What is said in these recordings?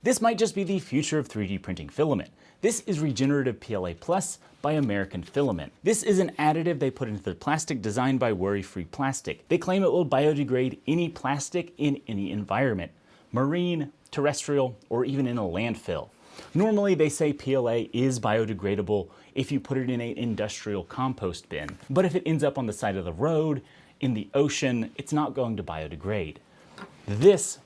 This might just be the future of 3D printing filament. This is Regenerative PLA Plus by American Filament. This is an additive they put into the plastic designed by Worry-Free Plastic. They claim it will biodegrade any plastic in any environment, marine, terrestrial, or even in a landfill. Normally they say PLA is biodegradable if you put it in an industrial compost bin, but if it ends up on the side of the road, in the ocean, it's not going to biodegrade. This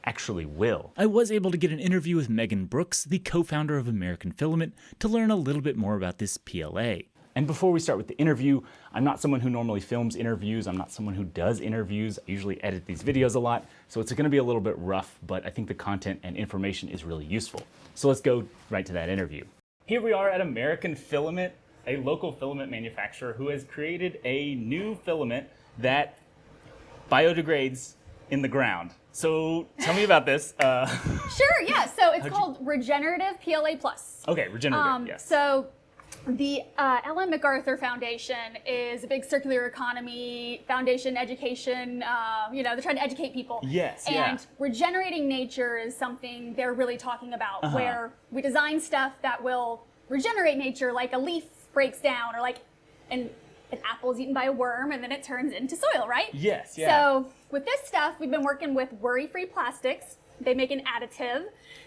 actually will. I was able to get an interview with Megan Brooks, the co-founder of American Filament, to learn a little bit more about this PLA. And before we start with the interview, I'm not someone who normally films interviews. I'm not someone who does interviews. I usually edit these videos a lot, so it's gonna be a little bit rough, but I think the content and information is really useful. So let's go right to that interview. Here we are at American Filament, a local filament manufacturer who has created a new filament that biodegrades in the ground. So tell me about this. Sure, yeah. So it's called Regenerative PLA Plus. Okay, regenerative, yes. So the Ellen MacArthur Foundation is a big circular economy foundation, education, they're trying to educate people. Yes, and regenerating nature is something they're really talking about, where we design stuff that will regenerate nature, like a leaf breaks down, or like an apple is eaten by a worm and then it turns into soil, right? Yes, yeah. So with this stuff, we've been working with Worry-Free Plastics. They make an additive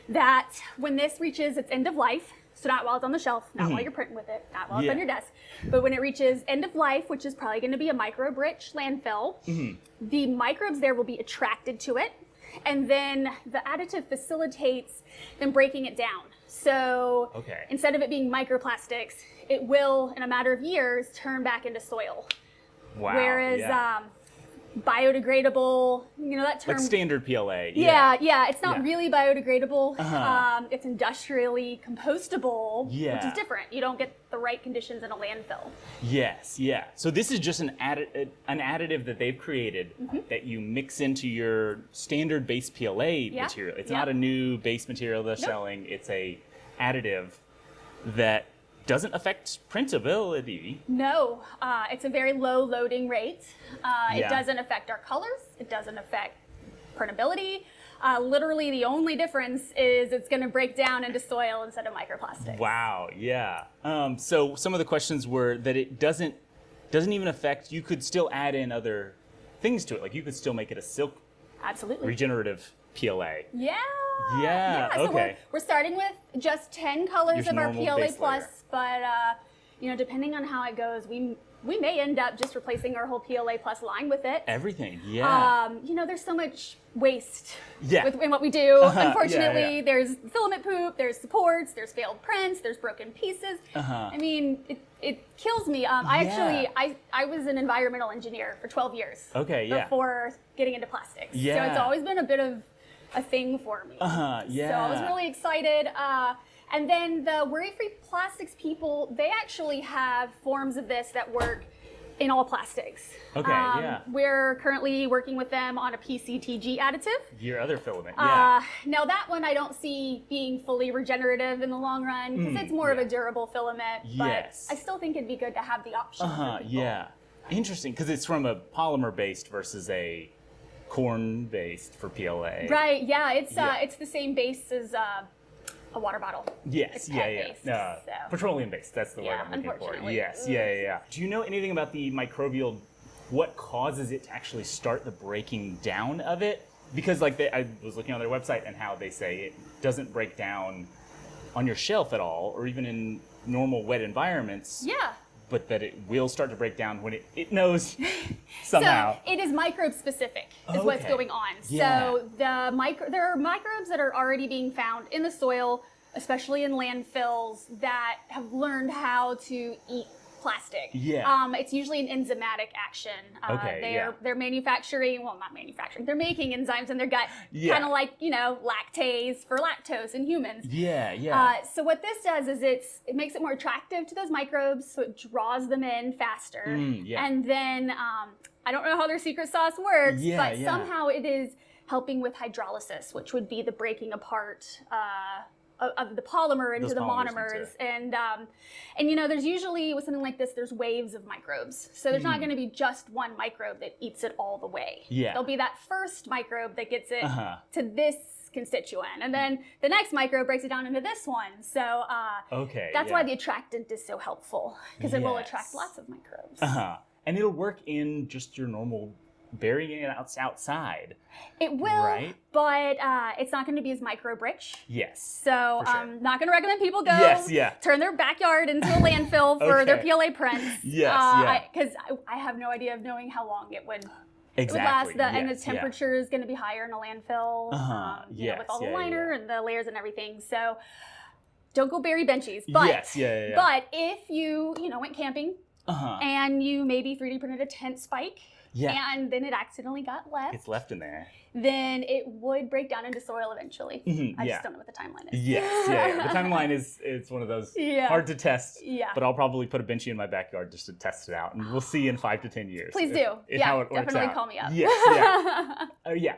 that when this reaches its end of life, so not while it's on the shelf, not while you're printing with it, not while it's on your desk, but when it reaches end of life, which is probably going to be a microbe-rich landfill, the microbes there will be attracted to it, and then the additive facilitates them breaking it down. So instead of it being microplastics, it will, in a matter of years, turn back into soil. Wow. Whereas biodegradable, that term. Like standard PLA. Yeah, it's not really biodegradable. It's industrially compostable, which is different. You don't get the right conditions in a landfill. Yes, yeah. So this is just an additive that they've created that you mix into your standard base PLA material. It's not a new base material they're selling. It's a additive that doesn't affect printability. No, it's a very low loading rate. It doesn't affect our colors. It doesn't affect printability. Literally the only difference is it's going to break down into soil instead of microplastics. Wow, yeah. So some of the questions were that it doesn't even affect, you could still add in other things to it. Like you could still make it a silk regenerative PLA. Yeah, so we're starting with just 10 colors of our PLA Plus, but depending on how it goes, we may end up just replacing our whole PLA Plus line with it. Everything, there's so much waste in what we do. Unfortunately, there's filament poop, there's supports, there's failed prints, there's broken pieces. I mean, it kills me. I was an environmental engineer for 12 years before getting into plastics. So it's always been a bit of a thing for me. So I was really excited. And then the Worry-Free Plastics people, they actually have forms of this that work in all plastics. We're currently working with them on a PCTG additive. Your other filament, Now that one I don't see being fully regenerative in the long run, because it's more of a durable filament, but I still think it'd be good to have the option for people. Interesting, because it's from a polymer-based versus a corn-based for PLA. Right, it's the same base as a water bottle. Yes, petroleum-based, that's the word I'm looking for. Yes, Do you know anything about the microbial, what causes it to actually start the breaking down of it? Because I was looking on their website and how they say it doesn't break down on your shelf at all, or even in normal wet environments. But that it will start to break down when it knows somehow. So it is microbe specific is what's going on. So there are microbes that are already being found in the soil, especially in landfills, that have learned how to eat plastic. It's usually an enzymatic action. They're manufacturing, not manufacturing, they're making enzymes in their gut, kind of like, lactase for lactose in humans. So what this does is it makes it more attractive to those microbes, so it draws them in faster. And then, I don't know how their secret sauce works, but somehow it is helping with hydrolysis, which would be the breaking apart of the polymer into the monomers. And there's usually, with something like this, there's waves of microbes. So there's not going to be just one microbe that eats it all the way. There'll be that first microbe that gets it to this constituent, and then the next microbe breaks it down into this one. So that's why the attractant is so helpful, because it will attract lots of microbes. And it'll work in just your normal burying it outside. It will, right? But it's not going to be as microbe rich. Yes. So not going to recommend people go turn their backyard into a landfill for their PLA prints. Because I have no idea of knowing how long it would last. And the temperature is going to be higher in a landfill, with all the liner and the layers and everything. So don't go bury benchies. But but if you went camping and you maybe 3D printed a tent spike. And then it accidentally got left. It's left in there. Then it would break down into soil eventually. I just don't know what the timeline is. The timeline is one of those hard to test. But I'll probably put a benchy in my backyard just to test it out, and we'll see in 5 to 10 years. Please do. How it works definitely out. Call me up.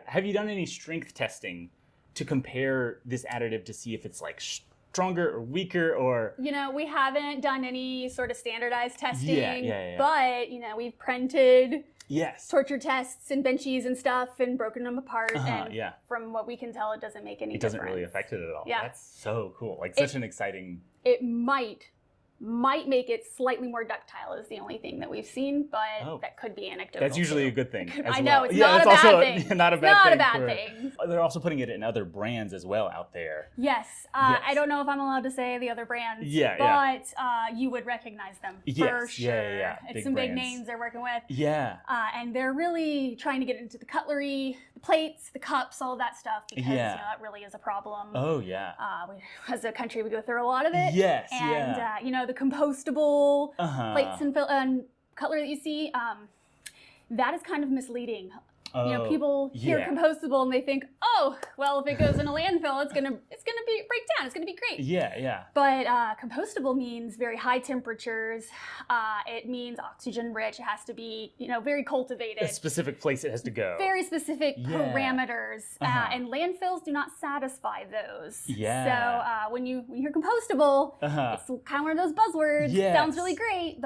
Have you done any strength testing to compare this additive to see if it's like stronger or weaker, or we haven't done any sort of standardized testing. But we've printed torture tests and benchies and stuff and broken them apart, and from what we can tell, it doesn't make any difference. It doesn't really affect it at all. That's so cool. Like such an exciting. It might make it slightly more ductile is the only thing that we've seen, but that could be anecdotal. That's usually a good thing. I know, it's not a bad thing. Not a bad thing. They're also putting it in other brands as well out there. Yes. I don't know if I'm allowed to say the other brands, but you would recognize them for sure. It's some big names they're working with. And they're really trying to get into the cutlery, the plates, the cups, all of that stuff, because that really is a problem. We, as a country, we go through a lot of it. And the compostable plates and cutlery that you see, that is kind of misleading. People hear compostable and they think, oh, well, if it goes in a landfill, it's gonna break down. It's gonna be great. But compostable means very high temperatures. It means oxygen rich. It has to be, very cultivated. A specific place it has to go. Very specific parameters, and landfills do not satisfy those. So when you hear compostable, it's kind of one of those buzzwords. Sounds really great,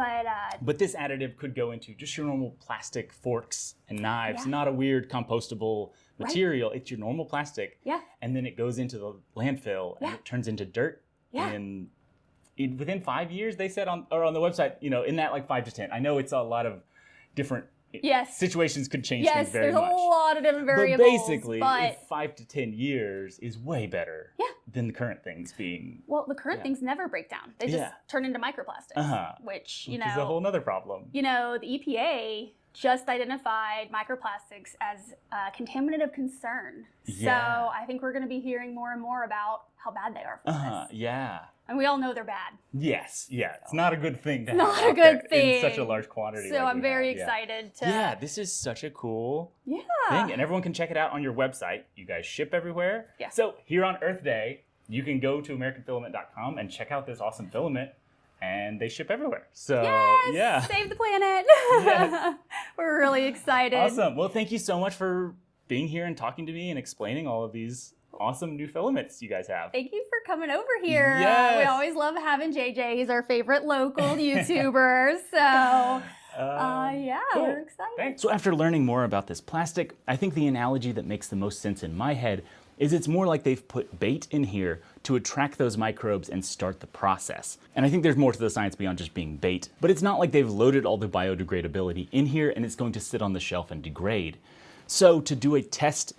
but this additive could go into just your normal plastic forks and knives, not a weird compostable material. It's your normal plastic. And then it goes into the landfill and it turns into dirt. And within 5 years, they said on the website, in that like 5 to 10. I know it's a lot of different situations could change things very much. Yes, there's a lot of different variables. But basically, 5 to 10 years is way better than the current things being. Well, the current things never break down. They just turn into microplastics, which is a whole other problem. The EPA just identified microplastics as a contaminant of concern. So I think we're going to be hearing more and more about how bad they are for us. And we all know they're bad. It's not a good thing to have not a good thing in such a large quantity. So I'm very excited to. This is such a cool thing, and everyone can check it out on your website. You guys ship everywhere. So here on Earth Day, you can go to AmericanFilament.com and check out this awesome filament. And they ship everywhere. So, save the planet. We're really excited. Awesome. Well, thank you so much for being here and talking to me and explaining all of these awesome new filaments you guys have. Thank you for coming over here. We always love having JJ. He's our favorite local YouTuber. So, cool. We're excited. Thanks. So after learning more about this plastic, I think the analogy that makes the most sense in my head is it's more like they've put bait in here to attract those microbes and start the process. And I think there's more to the science beyond just being bait, but it's not like they've loaded all the biodegradability in here and it's going to sit on the shelf and degrade. So to do a test,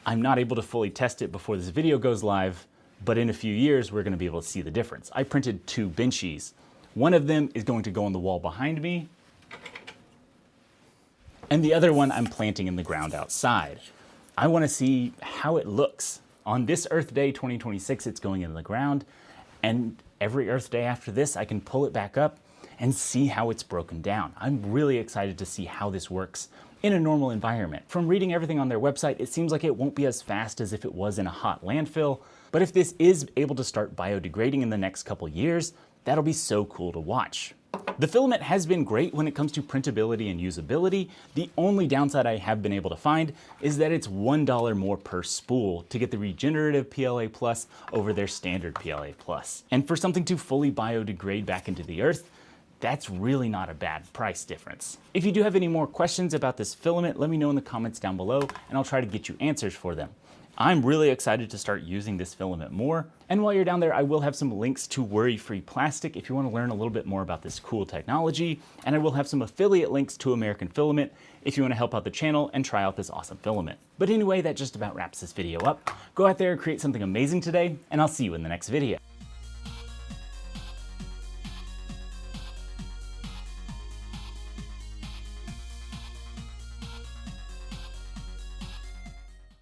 I'm not able to fully test it before this video goes live, but in a few years, we're gonna be able to see the difference. I printed 2 benchies. One of them is going to go on the wall behind me, and the other one I'm planting in the ground outside. I want to see how it looks. On this Earth Day 2026, it's going in the ground, and every Earth Day after this, I can pull it back up and see how it's broken down. I'm really excited to see how this works in a normal environment. From reading everything on their website, it seems like it won't be as fast as if it was in a hot landfill, but if this is able to start biodegrading in the next couple years, that'll be so cool to watch. The filament has been great when it comes to printability and usability. The only downside I have been able to find is that it's $1 more per spool to get the regenerative PLA Plus over their standard PLA Plus. And for something to fully biodegrade back into the earth, that's really not a bad price difference. If you do have any more questions about this filament, let me know in the comments down below and I'll try to get you answers for them. I'm really excited to start using this filament more. And while you're down there, I will have some links to worry-free plastic if you want to learn a little bit more about this cool technology. And I will have some affiliate links to American Filament if you want to help out the channel and try out this awesome filament. But anyway, that just about wraps this video up. Go out there and create something amazing today, and I'll see you in the next video.